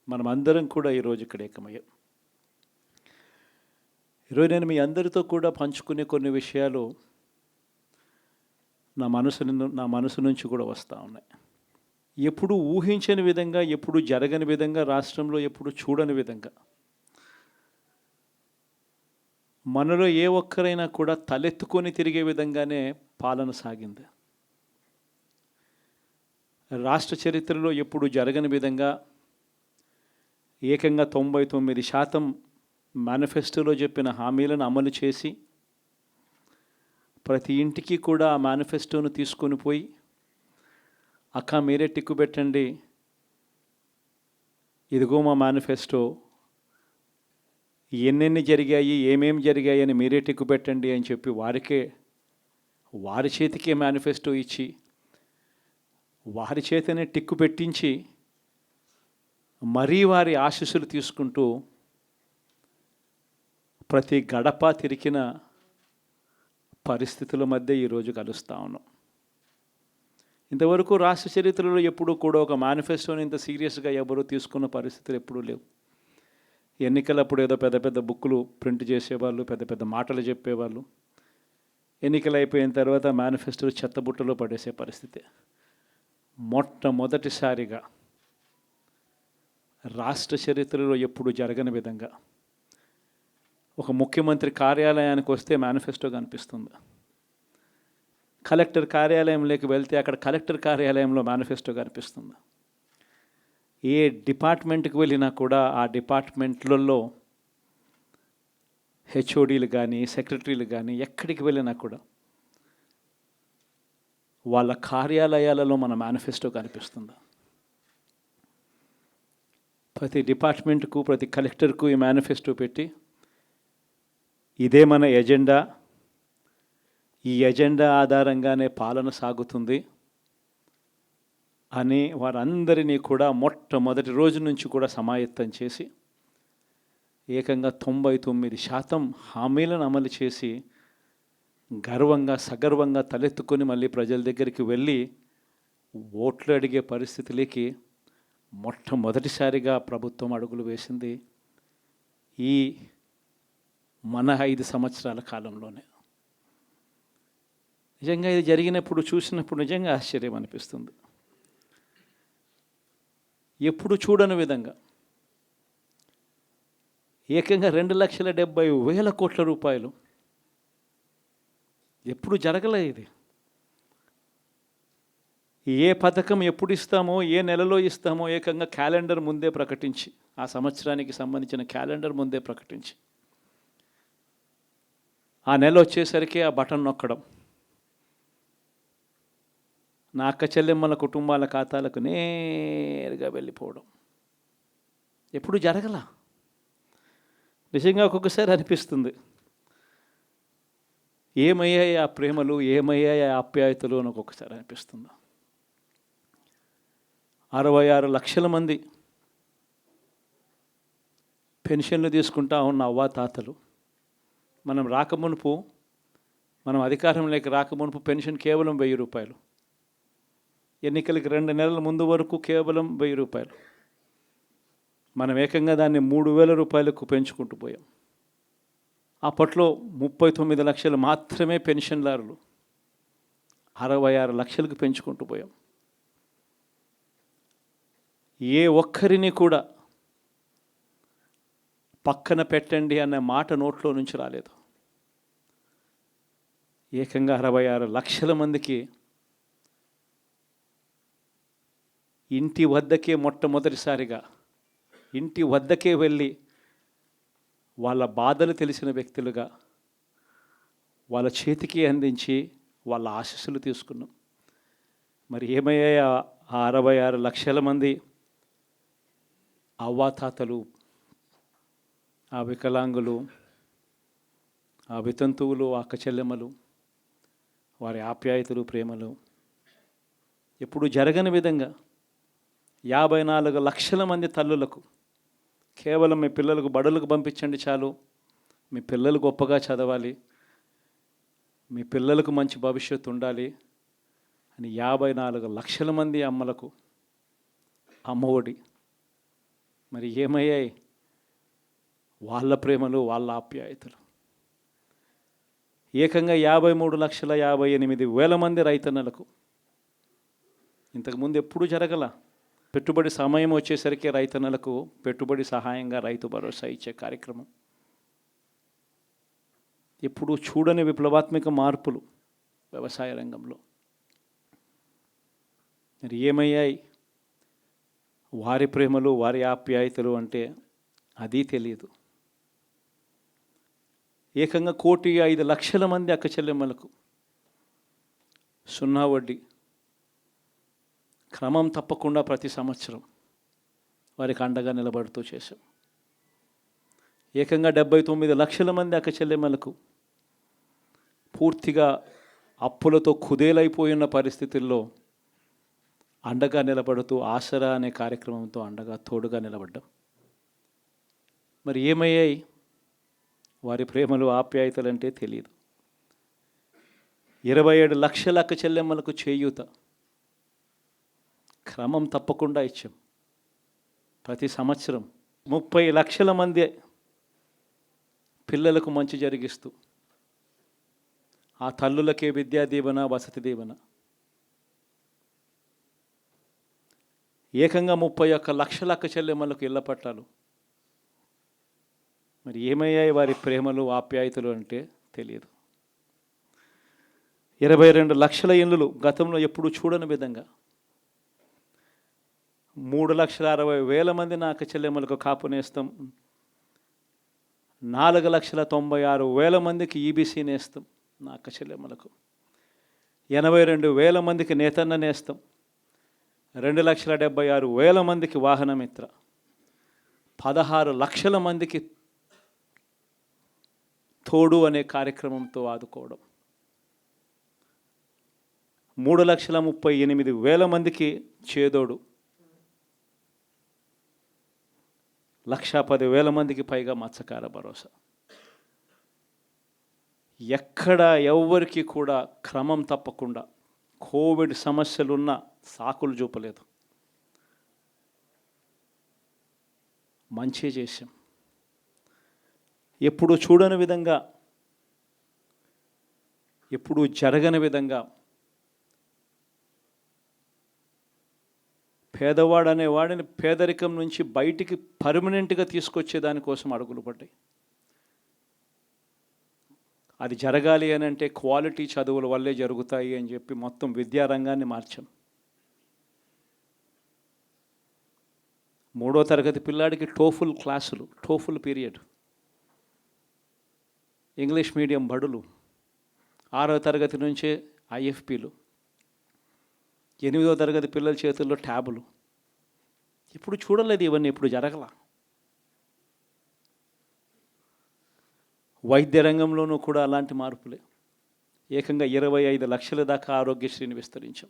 మనం అందరం కూడా ఈరోజు ఇక్కడ ఏకమయ్యాం. ఈరోజు నేను మీ అందరితో కూడా పంచుకునే కొన్ని విషయాలు నా మనసు నుంచి కూడా వస్తూ ఉన్నాయి. ఎప్పుడు ఊహించని విధంగా, ఎప్పుడు జరగని విధంగా, రాష్ట్రంలో ఎప్పుడు చూడని విధంగా మనలో ఏ ఒక్కరైనా కూడా తలెత్తుకొని తిరిగే విధంగానే పాలన సాగింది. రాష్ట్ర చరిత్రలో ఎప్పుడు జరగని విధంగా ఏకంగా 99% మేనిఫెస్టోలో చెప్పిన హామీలను అమలు చేసి ప్రతి ఇంటికి కూడా ఆ మేనిఫెస్టోను తీసుకొని పోయి, అక్క మీరే టిక్కు పెట్టండి, ఇదిగో మా మేనిఫెస్టో, ఎన్నెన్ని జరిగాయి, ఏమేమి జరిగాయి అని మీరే టిక్కు పెట్టండి అని చెప్పి వారి చేతికే మేనిఫెస్టో ఇచ్చి వారి చేతనే టిక్కు పెట్టించి మరీ వారి ఆశీస్సులు తీసుకుంటూ ప్రతి గడప తిరిగిన పరిస్థితుల మధ్య ఈరోజు కలుస్తూ ఉన్నాం. ఇంతవరకు రాష్ట్ర చరిత్రలో ఎప్పుడూ కూడా ఒక మేనిఫెస్టోని ఇంత సీరియస్గా ఎవరు తీసుకున్న పరిస్థితులు ఎప్పుడూ లేవు. ఎన్నికలప్పుడు ఏదో పెద్ద పెద్ద బుక్కులు ప్రింట్ చేసేవాళ్ళు, పెద్ద పెద్ద మాటలు చెప్పేవాళ్ళు. ఎన్నికలు అయిపోయిన తర్వాత మేనిఫెస్టో చెత్తబుట్టలో పడేసే పరిస్థితి. మొట్టమొదటిసారిగా రాష్ట్ర చరిత్రలో ఎప్పుడు జరగని విధంగా ఒక ముఖ్యమంత్రి కార్యాలయానికి వస్తే మేనిఫెస్టో కనిపిస్తుంది. కలెక్టర్ కార్యాలయంలోకి వెళ్తే అక్కడ కలెక్టర్ కార్యాలయంలో మేనిఫెస్టో కనిపిస్తుంది. ఏ డిపార్ట్మెంట్కి వెళ్ళినా కూడా ఆ డిపార్ట్మెంట్లలో హెచ్ఓడీలు కానీ, సెక్రటరీలు కానీ ఎక్కడికి వెళ్ళినా కూడా వాళ్ళ కార్యాలయాలలో మన మేనిఫెస్టో కనిపిస్తుంది. ప్రతి డిపార్ట్మెంట్కు, ప్రతి కలెక్టర్కు ఈ మేనిఫెస్టో పెట్టి, ఇదే మన ఎజెండా, ఈ ఎజెండా ఆధారంగానే పాలన సాగుతుంది అని వారందరినీ కూడా మొట్టమొదటి రోజు నుంచి కూడా సమాయత్తం చేసి ఏకంగా 99% హామీలను అమలు చేసి గర్వంగా, సగర్వంగా తలెత్తుకొని మళ్ళీ ప్రజల దగ్గరికి వెళ్ళి ఓట్లు అడిగే పరిస్థితిలోకి మొట్టమొదటిసారిగా ప్రభుత్వం అడుగులు వేసింది ఈ మన 5 సంవత్సరాల కాలంలోనే. నిజంగా ఇది జరిగినప్పుడు, చూసినప్పుడు నిజంగా ఆశ్చర్యం అనిపిస్తుంది. ఎప్పుడు చూడని విధంగా ఏకంగా 2,70,000 కోట్ల రూపాయలు, ఎప్పుడు జరగలే ఇది. ఏ పథకం ఎప్పుడు ఇస్తామో, ఏ నెలలో ఇస్తామో ఏకంగా క్యాలెండర్ ముందే ప్రకటించి, ఆ సంవత్సరానికి సంబంధించిన క్యాలెండర్ ముందే ప్రకటించి, ఆ నెల వచ్చేసరికి ఆ బటన్ నొక్కడం, నా అక్క చెల్లెమ్మల కుటుంబాల ఖాతాలకు నేరుగా వెళ్ళిపోవడం ఎప్పుడు జరగల. నిజంగా ఒక్కొక్కసారి అనిపిస్తుంది, ఏమయ్యాయి ఆ ప్రేమలు, ఏమయ్యాయి ఆ ఆప్యాయతలు అని ఒక్కొక్కసారి అనిపిస్తుంది. 66 లక్షల మంది పెన్షన్లు తీసుకుంటా ఉన్న అవ్వాతాతలు, మనం అధికారంలోకి రాకమునుపు పెన్షన్ కేవలం 1000 రూపాయలు. ఎన్నికలకి 2 నెలల ముందు వరకు కేవలం 1000 రూపాయలు. మనం ఏకంగా దాన్ని 3,000 రూపాయలకు పెంచుకుంటూ పోయాం. అప్పట్లో 39 లక్షలు మాత్రమే పెన్షన్దారులు, 66 లక్షలకు పెంచుకుంటూ పోయాం. ఏ ఒక్కరిని కూడా పక్కన పెట్టండి అనే మాట నోట్లో నుంచి రాలేదు. ఏకంగా 66 లక్షల మందికి ఇంటి వద్దకే మొట్టమొదటిసారిగా ఇంటి వద్దకే వెళ్ళి వాళ్ళ బాధలు తెలిసిన వ్యక్తులుగా వాళ్ళ చేతికి అందించి వాళ్ళ ఆశీస్సులు తీసుకున్నాం. మరి ఏమయ్యాయి ఆ 66 లక్షల మంది అవ్వాతాతలు, ఆ వికలాంగులు, ఆ వితంతువులు, అక్క చెల్లెమ్మలు, వారి ఆప్యాయతలు, ప్రేమలు ఎప్పుడు జరగని విధంగా 54 లక్షల మంది తల్లులకు కేవలం మీ పిల్లలకు బడులకు పంపించండి చాలు, మీ పిల్లలు గొప్పగా చదవాలి, మీ పిల్లలకు మంచి భవిష్యత్తు ఉండాలి అని 54 లక్షల మంది అమ్మలకు అమ్మఒడి, మరి ఏమయ్యాయి వాళ్ళ ప్రేమలు, వాళ్ళ ఆప్యాయతలు? ఏకంగా 53,58,000 మంది రైతన్నలకు ఇంతకుముందు ఎప్పుడూ జరగల. పెట్టుబడి సమయం వచ్చేసరికి రైతన్నలకు పెట్టుబడి సహాయంగా రైతు భరోసా ఇచ్చే కార్యక్రమం. ఎప్పుడు చూడని విప్లవాత్మక మార్పులు వ్యవసాయ రంగంలో. మరి ఏమయ్యాయి వారి ప్రేమలు, వారి ఆప్యాయతలు అంటే అది తెలియదు. ఏకంగా 1,05,00,000 మంది అక్క చెల్లెమ్మలకు 0 వడ్డీ క్రమం తప్పకుండా ప్రతి సంవత్సరం వారికి అండగా నిలబడుతూ చేశాం. ఏకంగా 79,00,000 మంది అక్క చెల్లెమ్మలకు పూర్తిగా అప్పులతో కుదేలైపోయిన పరిస్థితుల్లో అండగా నిలబడుతూ ఆసరా అనే కార్యక్రమంతో అండగా తోడుగా నిలబడ్డాం. మరి ఏమయ్యాయి వారి ప్రేమలు, ఆప్యాయతలంటే తెలియదు. 27 లక్షల అక్క చెల్లెమ్మలకు చేయూత క్రమం తప్పకుండా ఇచ్చాం. ప్రతి సంవత్సరం 30 లక్షల మంది పిల్లలకు మంచి జరిగిస్తూ ఆ తల్లులకే విద్యా దీవెన, వసతి దీవెన. ఏకంగా 31 లక్షల అక్క చెల్లెమ్మలకు ఇళ్ల పట్టాలు. మరి ఏమయ్యాయి వారి ప్రేమలు, ఆప్యాయతలు అంటే తెలియదు. 22 లక్షల ఇళ్ళు గతంలో ఎప్పుడు చూడని విధంగా 3,60,000 మంది నా అక్క చెల్లెమ్మలకు కాపు నేస్తం, 4,96,000 మందికి ఈబీసీ నేస్తం నా అక్క చెల్లెమ్మలకు, 82,000 మందికి నేతన్న నేస్తం, 2,76,000 మందికి వాహనమిత్ర, 16 లక్షల మందికి తోడు అనే కార్యక్రమంతో ఆదుకోవడం, 3,38,000 మందికి చేదోడు, 1,10,000 మందికి పైగా మత్స్యకార భరోసా. ఎక్కడ ఎవ్వరికి కూడా క్రమం తప్పకుండా కోవిడ్ సమస్యలున్న సాకులు చూపలేదు. మంచి చేశాం. ఎప్పుడు చూడని విధంగా, ఎప్పుడు జరగని విధంగా పేదవాడు అనేవాడిని పేదరికం నుంచి బయటికి పర్మనెంట్గా తీసుకొచ్చే దానికోసం అడుగులు పడ్డాయి. అది జరగాలి అని అంటే క్వాలిటీ చదువుల వల్లే జరుగుతాయి అని చెప్పి మొత్తం విద్యారంగాన్ని మార్చాం. 3వ తరగతి పిల్లాడికి టోఫుల్ క్లాసులు, టోఫుల్ పీరియడ్, ఇంగ్లీష్ మీడియం బడులు, 6వ తరగతి నుంచే ఐఎఫ్పీలు, 8వ తరగతి పిల్లల చేతుల్లో ట్యాబులు. ఇప్పుడు చూడలేదు ఇవన్నీ, ఇప్పుడు జరగల. వైద్య రంగంలోనూ కూడా అలాంటి మార్పులే. ఏకంగా 25 లక్షల దాకా ఆరోగ్యశ్రీని విస్తరించాం.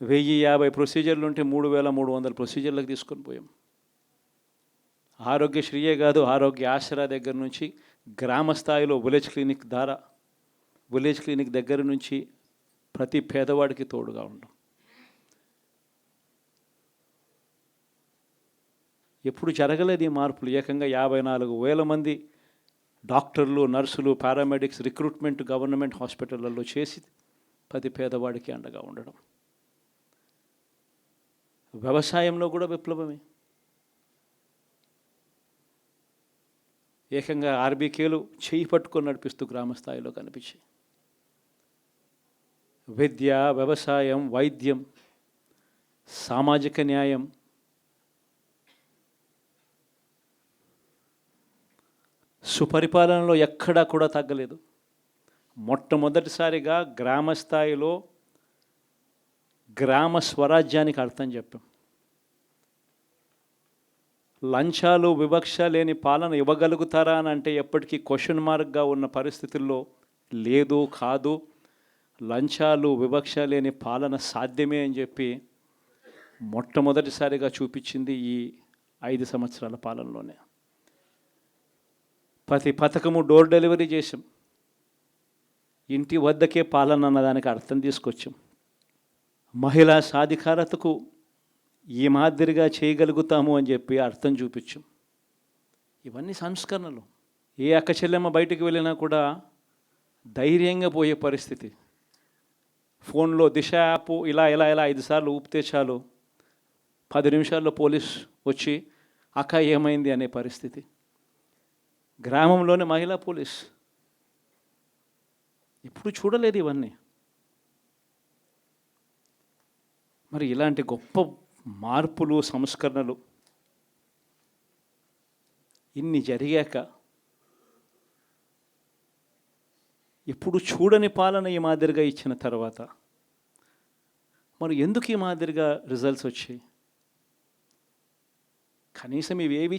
1,050 ప్రొసీజర్లు ఉంటే 3,300 ప్రొసీజర్లకు తీసుకొని పోయాం. ఆరోగ్యశ్రీయే కాదు, ఆరోగ్య ఆసరా దగ్గర నుంచి గ్రామ స్థాయిలో విలేజ్ క్లినిక్ దగ్గర నుంచి ప్రతి పేదవాడికి తోడుగా ఉండడం. ఎప్పుడు జరగలేదు ఈ మార్పులు. ఏకంగా 54,000 మంది డాక్టర్లు, నర్సులు, పారామెడిక్స్ రిక్రూట్మెంట్ గవర్నమెంట్ హాస్పిటళ్లలో చేసి ప్రతి పేదవాడికి అండగా ఉండడం. వ్యవసాయంలో కూడా విప్లవమే. ఏకంగా ఆర్బీకేలు చేయి పట్టుకొని నడిపిస్తూ గ్రామ స్థాయిలో కనిపించాయి. విద్య, వ్యవసాయం, వైద్యం, సామాజిక న్యాయం, సుపరిపాలనలో ఎక్కడా కూడా తగ్గలేదు. మొట్టమొదటిసారిగా గ్రామ స్థాయిలో గ్రామ స్వరాజ్యానికి అర్థం చెప్పాం. లంచాలు, వివక్ష లేని పాలన ఇవ్వగలుగుతారా అని అంటే ఎప్పటికీ క్వశ్చన్ మార్క్గా ఉన్న పరిస్థితుల్లో లేదు, కాదు, లంచాలు, వివక్ష లేని పాలన సాధ్యమే అని చెప్పి మొట్టమొదటిసారిగా చూపించింది ఈ 5 సంవత్సరాల పాలనలోనే. ప్రతి పథకము డోర్ డెలివరీ చేసాం. ఇంటి వద్దకే పాలన అన్నదానికి అర్థం తీసుకొచ్చాం. మహిళా సాధికారతకు ఈ మాదిరిగా చేయగలుగుతాము అని చెప్పి అర్థం చూపించాం. ఇవన్నీ సంస్కరణలు. ఏ అక్క చెల్లెమ్మ బయటికి వెళ్ళినా కూడా ధైర్యంగా పోయే పరిస్థితి. ఫోన్లో దిశ యాప్ ఇలా 5 సార్లు ఊపితే చాలు 10 నిమిషాల్లో పోలీస్ వచ్చి అక్క ఏమైంది అనే పరిస్థితి. గ్రామంలోనే మహిళా పోలీస్. ఎప్పుడు చూడలేదు ఇవన్నీ. మరి ఇలాంటి గొప్ప మార్పులు, సంస్కరణలు ఇన్ని జరిగాక ఎప్పుడు చూడని పాలన ఈ మాదిరిగా ఇచ్చిన తర్వాత మరి ఎందుకు ఈ మాదిరిగా రిజల్ట్స్ వచ్చాయి? కనీసం ఇవేవి